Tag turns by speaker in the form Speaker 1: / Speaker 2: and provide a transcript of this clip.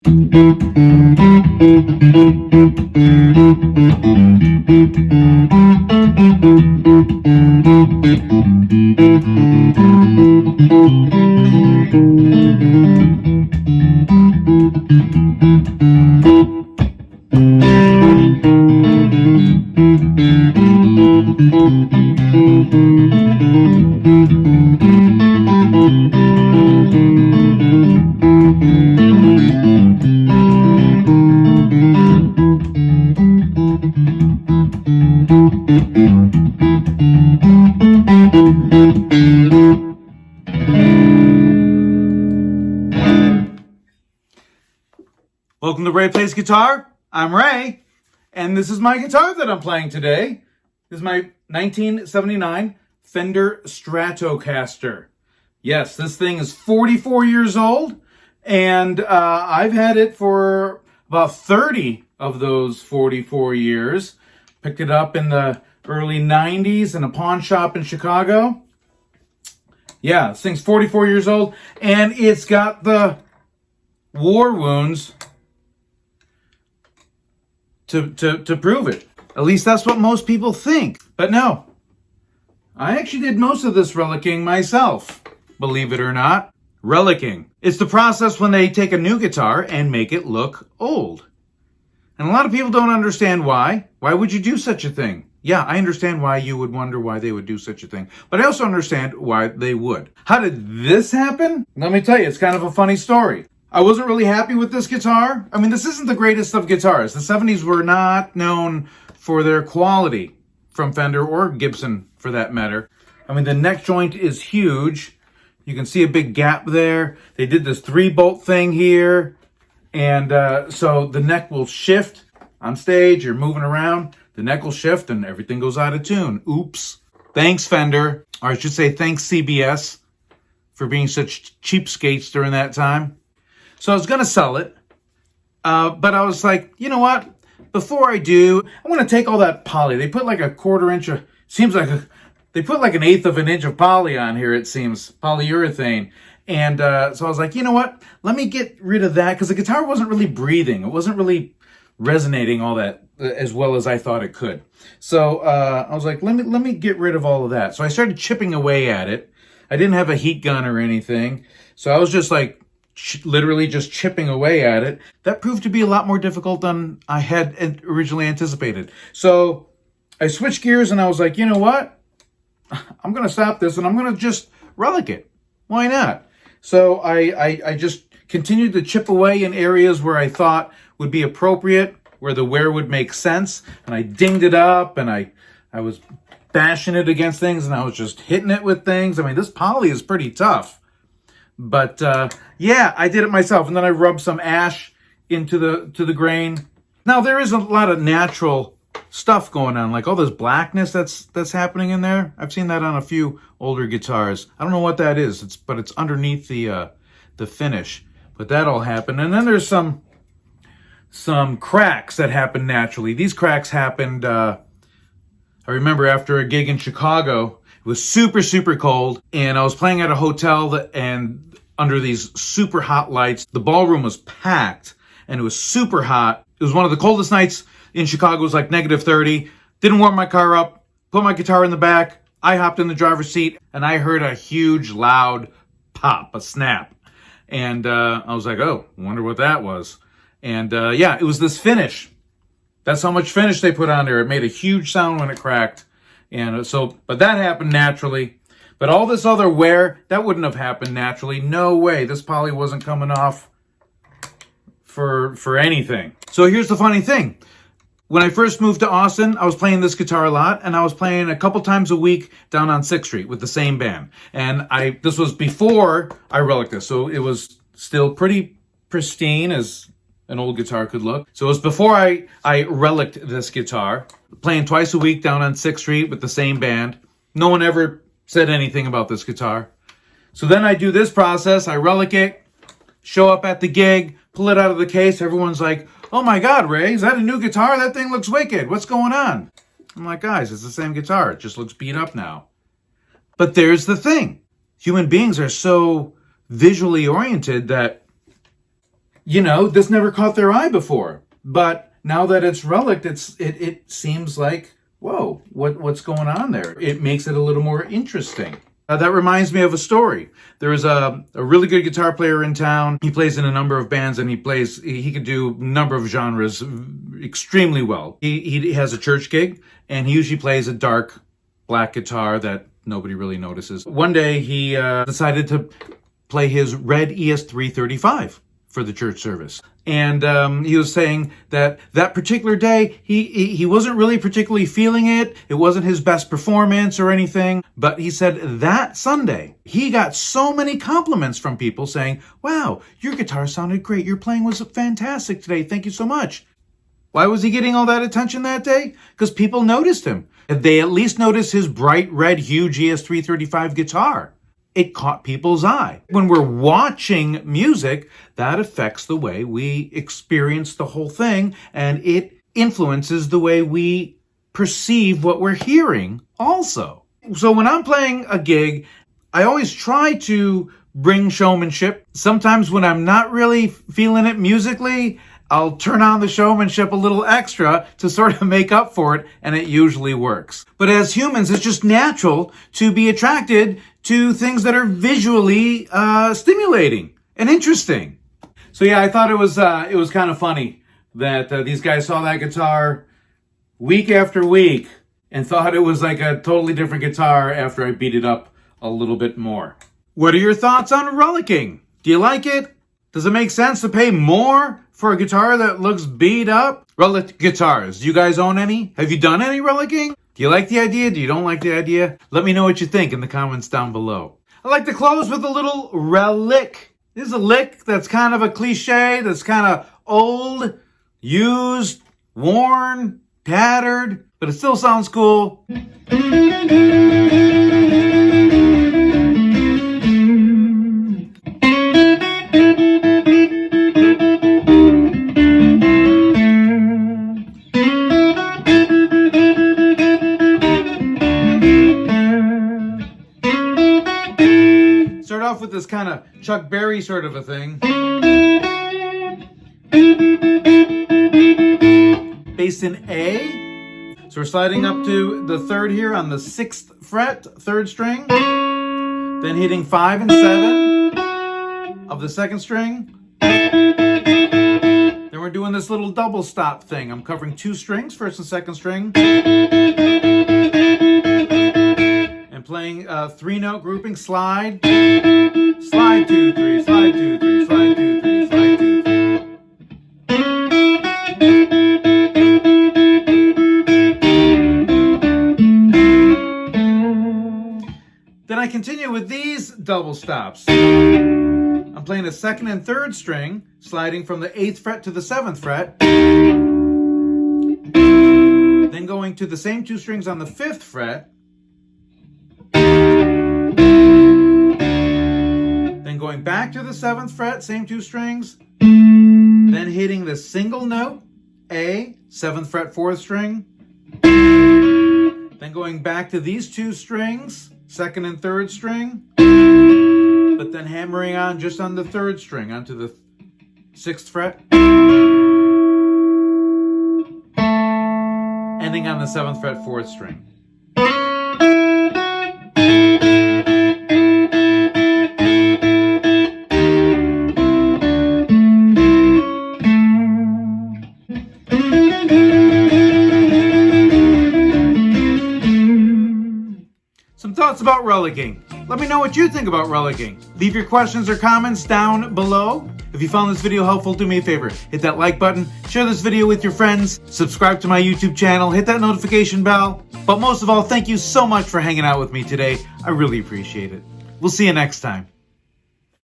Speaker 1: Welcome to Ray Plays Guitar. I'm Ray, and this is my guitar that I'm playing today. This is my 1979 Fender Stratocaster. Yes, this thing is 44 years old, and I've had it for about 30 of those 44 years. Picked it up in the early 90s in a pawn shop in Chicago. Yeah, this thing's 44 years old, and it's got the war wounds to prove it. At least that's what most people think. But no, I actually did most of this relicking myself, believe it or not. Relicking. It's the process when they take a new guitar and make it look old. And a lot of people don't understand why. Why would you do such a thing? Yeah, I understand why you would wonder why they would do such a thing. But I also understand why they would. How did this happen? Let me tell you, it's kind of a funny story. I wasn't really happy with this guitar. I mean, this isn't the greatest of guitars. The 70s were not known for their quality from Fender or Gibson, for that matter. I mean, the neck joint is huge. You can see a big gap there. They did this 3-bolt thing here. And so the neck will shift on stage. You're moving around. The neck will shift and everything goes out of tune. Oops. Thanks, Fender. Or I should say thanks, CBS, for being such cheapskates during that time. So I was going to sell it, but I was like, you know what? Before I do, I want to take all that poly. They put like a 1/4 inch of, seems like they put like 1/8 of an inch of poly on here, it seems, polyurethane. And so I was like, you know what? Let me get rid of that, because the guitar wasn't really breathing. It wasn't really resonating all that as well as I thought it could. So I was like, let me get rid of all of that. So I started chipping away at it. I didn't have a heat gun or anything. So I was just like, literally just chipping away at it. That proved to be a lot more difficult than I had originally anticipated. So I switched gears and I was like, you know what? I'm going to stop this and I'm going to just relic it. Why not? So I just continued to chip away in areas where I thought would be appropriate, where the wear would make sense. And I dinged it up and I was bashing it against things and I was just hitting it with things. I mean, this poly is pretty tough. But yeah, I did it myself, and then I rubbed some ash into the grain. Now there is a lot of natural stuff going on, like all this blackness that's happening in there. I've seen that on a few older guitars. I don't know what that is. But it's underneath the finish. But that all happened, and then there's some cracks that happen naturally. These cracks happened. I remember after a gig in Chicago. It was super, super cold, and I was playing at a hotel and under these super hot lights. The ballroom was packed, and it was super hot. It was one of the coldest nights in Chicago. It was like -30. Didn't warm my car up. Put my guitar in the back. I hopped in the driver's seat, and I heard a huge, loud pop, a snap. And I was like, oh, I wonder what that was. And yeah, it was this finish. That's how much finish they put on there. It made a huge sound when it cracked. And so, but that happened naturally. But all this other wear, that wouldn't have happened naturally. No way. This poly wasn't coming off for anything. So here's the funny thing. When I first moved to Austin, I was playing this guitar a lot, and I was playing a couple times a week down on 6th Street with the same band. And this was before I reliced this, so it was still pretty pristine as an old guitar could look. So it was before I reliced this guitar. Playing twice a week down on 6th Street with the same band. No one ever said anything about this guitar. So then I do this process. I relic it, show up at the gig, pull it out of the case. Everyone's like, oh my God, Ray, is that a new guitar? That thing looks wicked. What's going on? I'm like, guys, it's the same guitar. It just looks beat up now. But there's the thing. Human beings are so visually oriented that this never caught their eye before. But now that it's Relic, it seems like, whoa, what's going on there? It makes it a little more interesting. That reminds me of a story. There is a really good guitar player in town. He plays in a number of bands, and he could do a number of genres extremely well. He has a church gig, and he usually plays a dark black guitar that nobody really notices. One day he decided to play his red ES335 for the church service. And he was saying that particular day, he wasn't really particularly feeling it. It wasn't his best performance or anything. But he said that Sunday, he got so many compliments from people saying, wow, your guitar sounded great. Your playing was fantastic today. Thank you so much. Why was he getting all that attention that day? Because people noticed him. They at least noticed his bright red huge ES335 guitar. It caught people's eye. When we're watching music, that affects the way we experience the whole thing, and it influences the way we perceive what we're hearing also. So when I'm playing a gig, I always try to bring showmanship. Sometimes when I'm not really feeling it musically, I'll turn on the showmanship a little extra to sort of make up for it, and it usually works. But as humans, it's just natural to be attracted to things that are visually stimulating and interesting. So yeah, I thought it was kind of funny that these guys saw that guitar week after week and thought it was like a totally different guitar after I beat it up a little bit more. What are your thoughts on relicking? Do you like it? Does it make sense to pay more for a guitar that looks beat up? Relic guitars. Do you guys own any? Have you done any relicking? Do you like the idea? Do you don't like the idea? Let me know what you think in the comments down below. I like to close with a little relic. This is a lick that's kind of a cliche, that's kind of old, used, worn, tattered, but it still sounds cool. Start off with this kind of Chuck Berry sort of a thing. Bass in A. So we're sliding up to the third here on the 6th fret, 3rd string. Then hitting 5 and 7 of the 2nd string. Then we're doing this little double stop thing. I'm covering 2 strings, 1st and 2nd string. And playing 3-note grouping, slide, slide 2, 3, slide 2, 3, slide 2, 3, slide 2, 3. Then I continue with these double stops. I'm playing a 2nd and 3rd string, sliding from the 8th fret to the 7th fret. Then going to the same 2 strings on the 5th fret. Then going back to the 7th fret, same 2 strings. Then hitting the single note, A, 7th fret, 4th string. Then going back to these 2 strings, 2nd and 3rd string. But then hammering on just on the 3rd string, onto the 6th fret. Ending on the 7th fret, 4th string. Some thoughts about relicking. Let me know what you think about relicking. Leave your questions or comments down below. If you found this video helpful, do me a favor. Hit that like button, share this video with your friends, subscribe to my YouTube channel, hit that notification bell. But most of all, thank you so much for hanging out with me today. I really appreciate it. We'll see you next time.